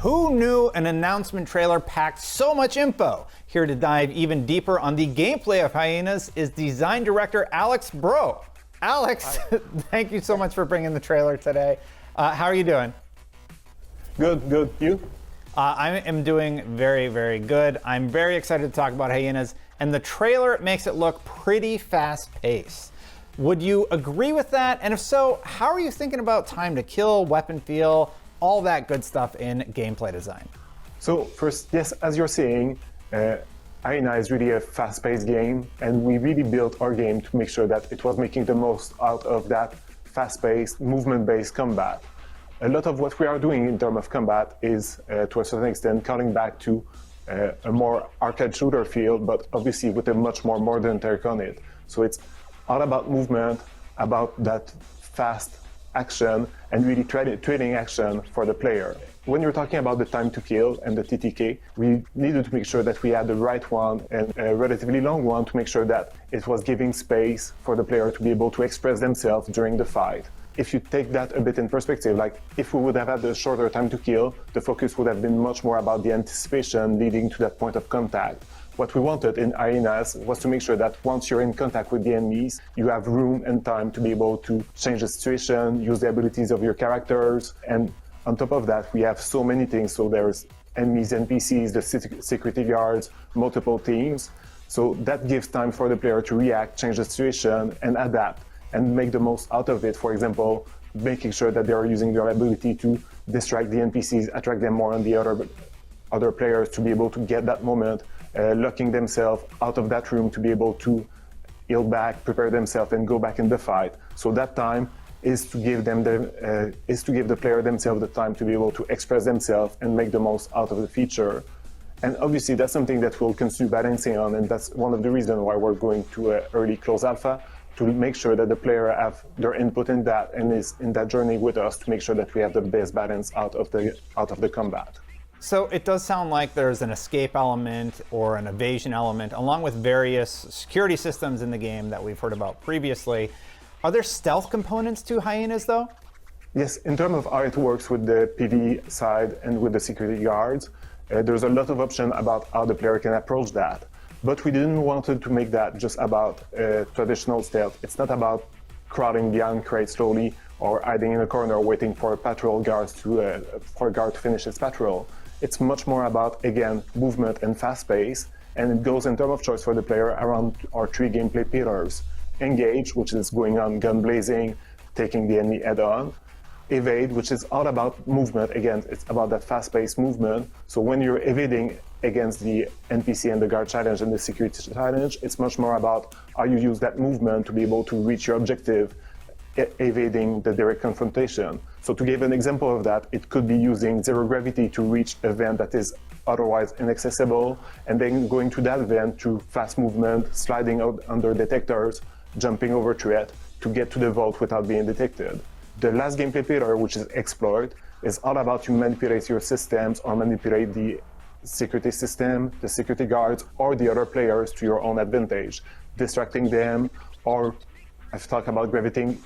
Who knew an announcement trailer packed so much info? Here to dive even deeper on the gameplay of Hyenas is Design Director Alex Breault. Alex, thank you so much for bringing the trailer today. How are you doing? Good, good. You? I am doing very, very good. I'm very excited to talk about Hyenas, and the trailer makes it look pretty fast-paced. Would you agree with that? And if so, how are you thinking about time to kill, weapon feel, all that good stuff in gameplay design? So first, yes, as you're saying, Hyena is really a fast-paced game, and we really built our game to make sure that it was making the most out of that fast-paced, movement-based combat. A lot of what we are doing in terms of combat is, to a certain extent, cutting back to a more arcade shooter feel, but obviously with a much more modern take on it. So it's all about movement, about that fast action, and really trading action for the player. When you're talking about the time to kill and the TTK, we needed to make sure that we had the right one and a relatively long one to make sure that it was giving space for the player to be able to express themselves during the fight. If you take that a bit in perspective, like if we would have had a shorter time to kill, the focus would have been much more about the anticipation leading to that point of contact. What we wanted in Hyenas was to make sure that once you're in contact with the enemies, you have room and time to be able to change the situation, use the abilities of your characters, and on top of that, we have so many things. So there's enemies, NPCs, the security guards, multiple teams. So that gives time for the player to react, change the situation, and adapt, and make the most out of it. For example, making sure that they are using their ability to distract the NPCs, attract them more on the other players to be able to get that moment, locking themselves out of that room to be able to heal back, prepare themselves, and go back in the fight. So that time is to give the player themselves the time to be able to express themselves and make the most out of the feature. And obviously that's something that we'll continue balancing on, and that's one of the reasons why we're going to an early close alpha, to make sure that the player have their input in that and is in that journey with us to make sure that we have the best balance out of the combat. So it does sound like there's an escape element or an evasion element, along with various security systems in the game that we've heard about previously. Are there stealth components to Hyenas, though? Yes, in terms of how it works with the PvE side and with the security guards, there's a lot of options about how the player can approach that. But we didn't want to make that just about traditional stealth. It's not about crowding behind crates slowly or hiding in a corner waiting for for a guard to finish his patrol. It's much more about, again, movement and fast pace, and it goes in terms of choice for the player around our three gameplay pillars. Engage, which is going on gun blazing, taking the enemy head on. Evade, which is all about movement. Again, it's about that fast-paced movement. So when you're evading against the NPC and the guard challenge and the security challenge, it's much more about how you use that movement to be able to reach your objective, evading the direct confrontation. So to give an example of that, it could be using zero gravity to reach a vent that is otherwise inaccessible, and then going to that vent through fast movement, sliding out under detectors, jumping over threat to get to the vault without being detected. The last gameplay pillar, which is exploit, is all about you manipulate your systems or manipulate the security system, the security guards, or the other players to your own advantage, distracting them, or I've talked about gravity,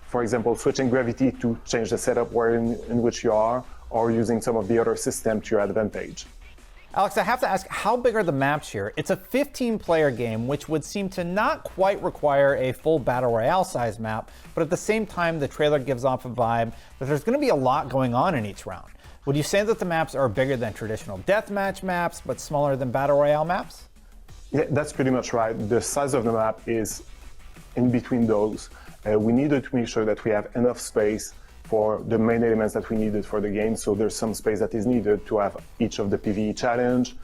for example, switching gravity to change the setup in which you are, or using some of the other systems to your advantage. Alex, I have to ask, how big are the maps here? It's a 15-player game, which would seem to not quite require a full Battle Royale size map, but at the same time, the trailer gives off a vibe that there's going to be a lot going on in each round. Would you say that the maps are bigger than traditional deathmatch maps, but smaller than Battle Royale maps? Yeah, that's pretty much right. The size of the map is in between those. We needed to make sure that we have enough space for the main elements that we needed for the game. So there's some space that is needed to have each of the PvE challenge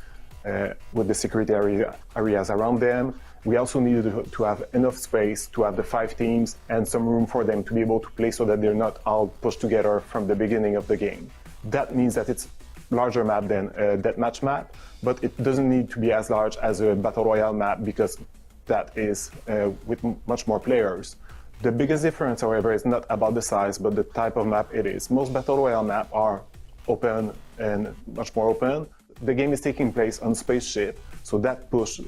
with the security areas around them. We also needed to have enough space to have the 5 teams and some room for them to be able to play so that they're not all pushed together from the beginning of the game. That means that it's larger map than a deathmatch map, but it doesn't need to be as large as a Battle Royale map because that is with much more players. The biggest difference, however, is not about the size, but the type of map it is. Most Battle Royale maps are open and much more open. The game is taking place on Spaceship, so that pushed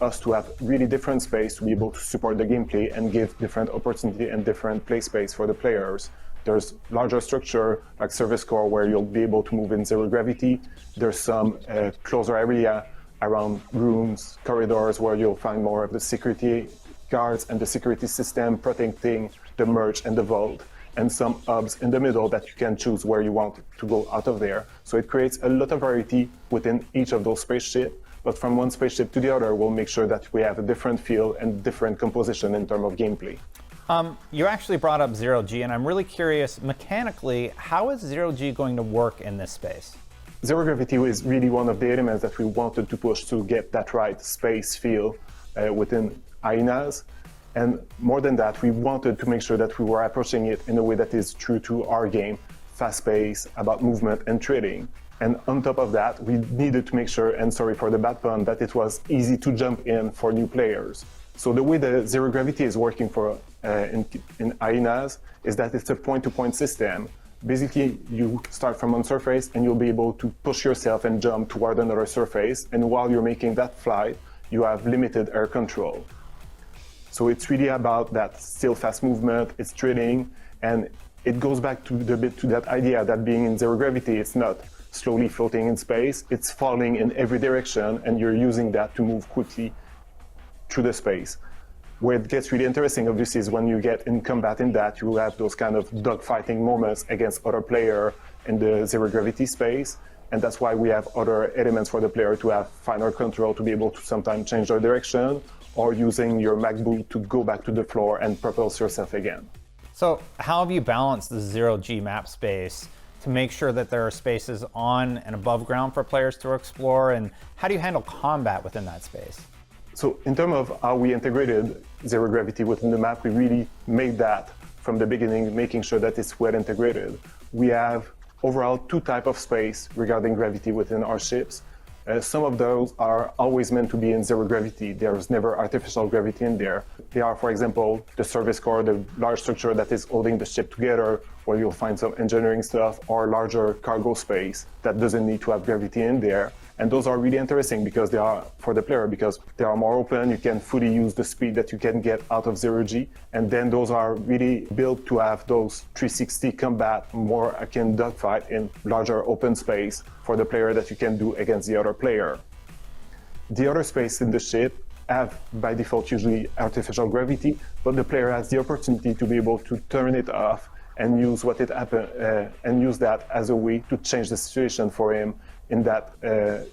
us to have really different space to be able to support the gameplay and give different opportunity and different play space for the players. There's larger structure like service core where you'll be able to move in zero gravity. There's some closer area around rooms, corridors where you'll find more of the security guards and the security system protecting the merge and the vault, and some hubs in the middle that you can choose where you want to go out of there. So it creates a lot of variety within each of those spaceships, but from one spaceship to the other, we'll make sure that we have a different feel and different composition in terms of gameplay. You actually brought up zero-G, and I'm really curious, mechanically, how is zero-G going to work in this space? Zero gravity is really one of the elements that we wanted to push to get that right space feel within HYENAS. And more than that, we wanted to make sure that we were approaching it in a way that is true to our game, fast-paced, about movement and trading. And on top of that, we needed to make sure, and sorry for the bad pun, that it was easy to jump in for new players. So the way the zero gravity is working for in HYENAS is that it's a point-to-point system. Basically, you start from one surface and you'll be able to push yourself and jump toward another surface. And while you're making that flight, you have limited air control. So it's really about that still fast movement, it's trading, and it goes back to that idea that being in zero gravity, it's not slowly floating in space, it's falling in every direction, and you're using that to move quickly through the space. Where it gets really interesting, obviously, is when you get in combat in that, you have those kind of dogfighting moments against other player in the zero gravity space. And that's why we have other elements for the player to have finer control, to be able to sometimes change their direction, or using your MacBoot to go back to the floor and propulse yourself again. So how have you balanced the zero-G map space to make sure that there are spaces on and above ground for players to explore, and how do you handle combat within that space? So in terms of how we integrated zero gravity within the map, we really made that from the beginning, making sure that it's well integrated. We have overall two types of space regarding gravity within our ships. Some of those are always meant to be in zero gravity. There's never artificial gravity in there. They are, for example, the service core, the large structure that is holding the ship together, where you'll find some engineering stuff, or larger cargo space that doesn't need to have gravity in there. And those are really interesting because they are for the player, because they are more open. You can fully use the speed that you can get out of zero-G. And then those are really built to have those 360 combat, more akin dogfight in larger open space for the player that you can do against the other player. The other space in the ship have by default usually artificial gravity, but the player has the opportunity to be able to turn it off and use and use that as a way to change the situation for him in that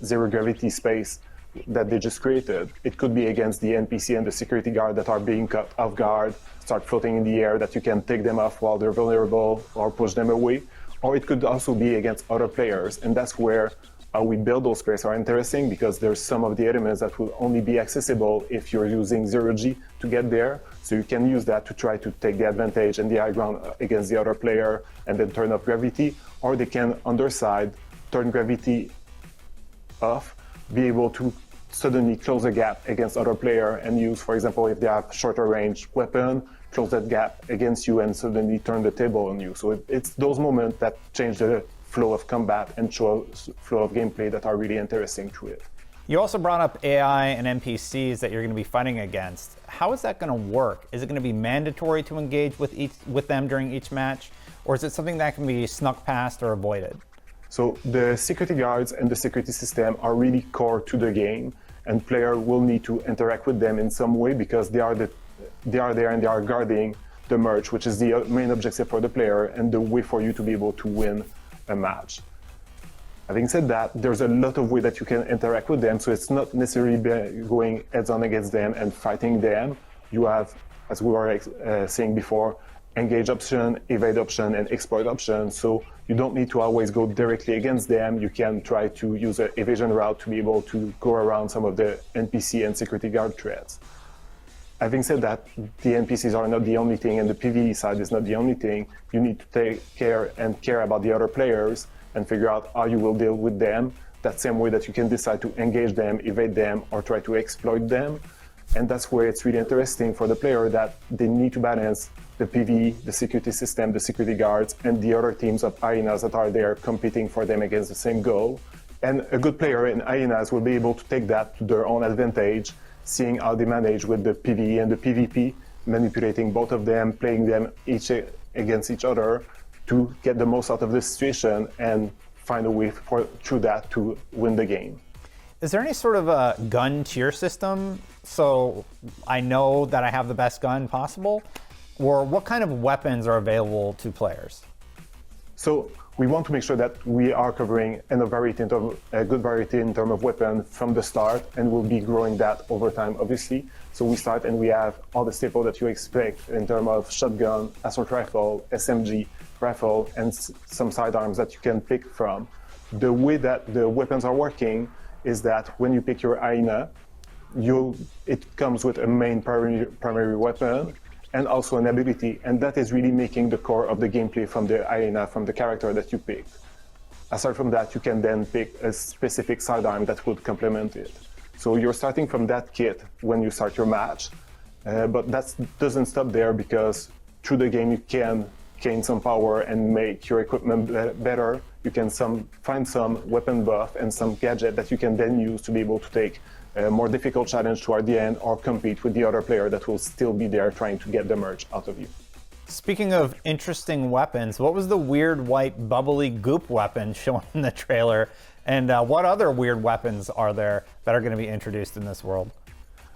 zero gravity space that they just created. It could be against the NPC and the security guard that are being caught off guard, start floating in the air, that you can take them off while they're vulnerable or push them away. Or it could also be against other players. And that's where how we build those spaces are interesting, because there's some of the elements that will only be accessible if you're using zero-G to get there. So you can use that to try to take the advantage and the high ground against the other player and then turn off gravity. Or they can, on their side, turn gravity off, be able to suddenly close a gap against other player and use, for example, if they have shorter range weapon, close that gap against you and suddenly turn the table on you. So it's those moments that change the flow of combat and flow of gameplay that are really interesting to it. You also brought up AI and NPCs that you're going to be fighting against. How is that going to work? Is it going to be mandatory to engage with them during each match, or is it something that can be snuck past or avoided? So the security guards and the security system are really core to the game, and player will need to interact with them in some way, because they are there and they are guarding the merge, which is the main objective for the player and the way for you to be able to win a match. Having said that, there's a lot of ways that you can interact with them, so it's not necessarily going heads-on against them and fighting them. You have, as we were saying before, engage option, evade option, and exploit option. So you don't need to always go directly against them. You can try to use an evasion route to be able to go around some of the NPC and security guard threats. Having said that, the NPCs are not the only thing, and the PvE side is not the only thing. You need to take care about the other players and figure out how you will deal with them. That same way that you can decide to engage them, evade them, or try to exploit them. And that's where it's really interesting for the player, that they need to balance the PvE, the security system, the security guards, and the other teams of HYENAS that are there competing for them against the same goal. And a good player in HYENAS will be able to take that to their own advantage, seeing how they manage with the PvE and the PvP, manipulating both of them, playing them each against each other to get the most out of the situation and find a way through that to win the game. Is there any sort of a gun tier system so I know that I have the best gun possible? Or what kind of weapons are available to players? So we want to make sure that we are covering a good variety in terms of weapon from the start, and we'll be growing that over time, obviously. So we start and we have all the staples that you expect in terms of shotgun, assault rifle, SMG, rifle, and some sidearms that you can pick from. The way that the weapons are working is that when you pick your hyena, it comes with a main primary weapon and also an ability, and that is really making the core of the gameplay from the hyena, from the character that you picked. Aside from that, you can then pick a specific sidearm that would complement it. So you're starting from that kit when you start your match, but that doesn't stop there, because through the game you can gain some power and make your equipment better. You can find some weapon buff and some gadget that you can then use to be able to take a more difficult challenge toward the end or compete with the other player that will still be there trying to get the merch out of you. Speaking of interesting weapons, what was the weird white bubbly goop weapon shown in the trailer? And what other weird weapons are there that are going to be introduced in this world?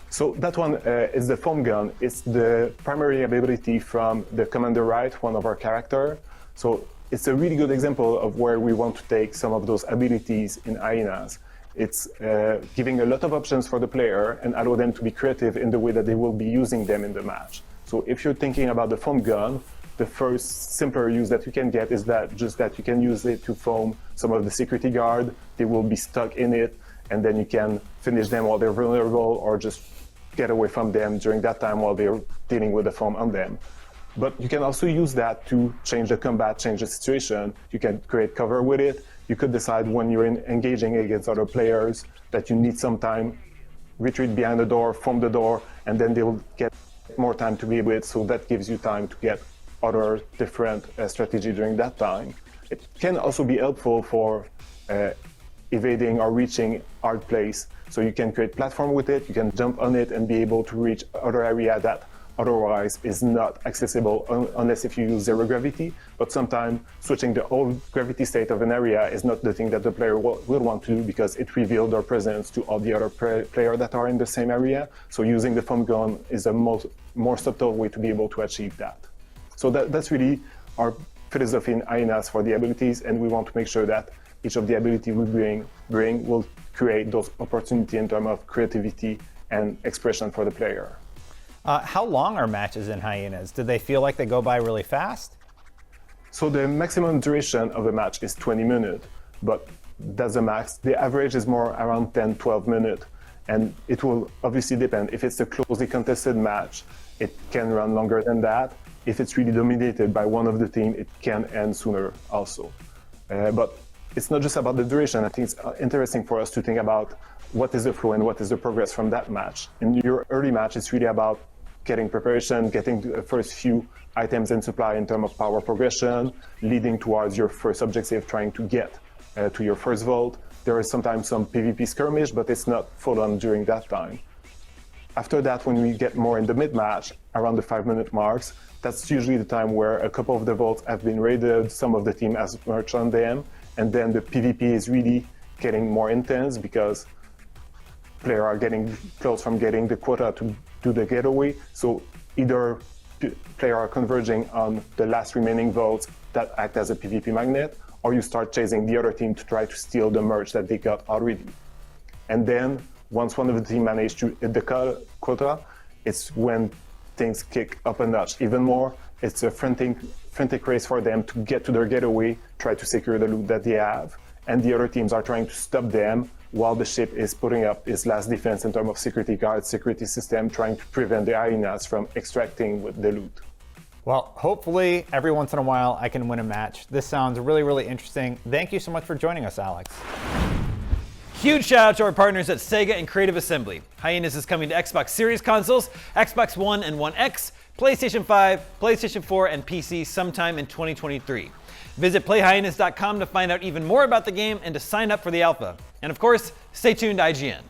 So that one is the foam gun. It's the primary ability from the Commander Wright, one of our characters. So it's a really good example of where we want to take some of those abilities in hyenas. It's giving a lot of options for the player and allow them to be creative in the way that they will be using them in the match. So if you're thinking about the foam gun, the first simpler use that you can get is that you can use it to foam some of the security guard. They will be stuck in it, and then you can finish them while they're vulnerable, or just get away from them during that time while they're dealing with the foam on them. But you can also use that to change the combat, change the situation. You can create cover with it. You could decide when you're engaging against other players that you need some time, retreat behind the door, foam the door, and then they will get more time to be with, so that gives you time to get other different strategy during that time. It can also be helpful for evading or reaching hard place. So you can create platform with it, you can jump on it and be able to reach other area that otherwise is not accessible unless if you use zero gravity. But sometimes switching the whole gravity state of an area is not the thing that the player will want to do, because it reveals their presence to all the other players that are in the same area. So using the foam gun is a more subtle way to be able to achieve that. So that's really our philosophy in hyenas for the abilities, and we want to make sure that each of the ability we bring will create those opportunities in terms of creativity and expression for the player. How long are matches in hyenas? Do they feel like they go by really fast? So the maximum duration of a match is 20 minutes, but that's the max. The average is more around 10-12 minutes, and it will obviously depend. If it's a closely contested match, it can run longer than that. If it's really dominated by one of the team, it can end sooner also. But it's not just about the duration. I think it's interesting for us to think about what is the flow and what is the progress from that match. In your early match, it's really about getting preparation, getting the first few items and supply in terms of power progression, leading towards your first objective, trying to get to your first vault. There is sometimes some PvP skirmish, but it's not full on during that time. After that, when we get more in the mid-match, around the 5-minute marks, that's usually the time where a couple of the vaults have been raided, some of the team has merch on them, and then the PvP is really getting more intense because players are getting close from getting the quota to do the getaway. So either players are converging on the last remaining votes that act as a PvP magnet, or you start chasing the other team to try to steal the merch that they got already. And then once one of the team managed to hit the quota, it's when things kick up a notch even more. It's a frantic race for them to get to their getaway, try to secure the loot that they have, and the other teams are trying to stop them while the ship is putting up its last defense in terms of security guards, security system, trying to prevent the hyenas from extracting with the loot. Well, hopefully every once in a while I can win a match. This sounds really, really interesting. Thank you so much for joining us, Alex. Huge shout out to our partners at SEGA and Creative Assembly. Hyenas is coming to Xbox Series consoles, Xbox One and One X, PlayStation 5, PlayStation 4, and PC sometime in 2023. Visit playhyenas.com to find out even more about the game and to sign up for the alpha. And of course, stay tuned to IGN.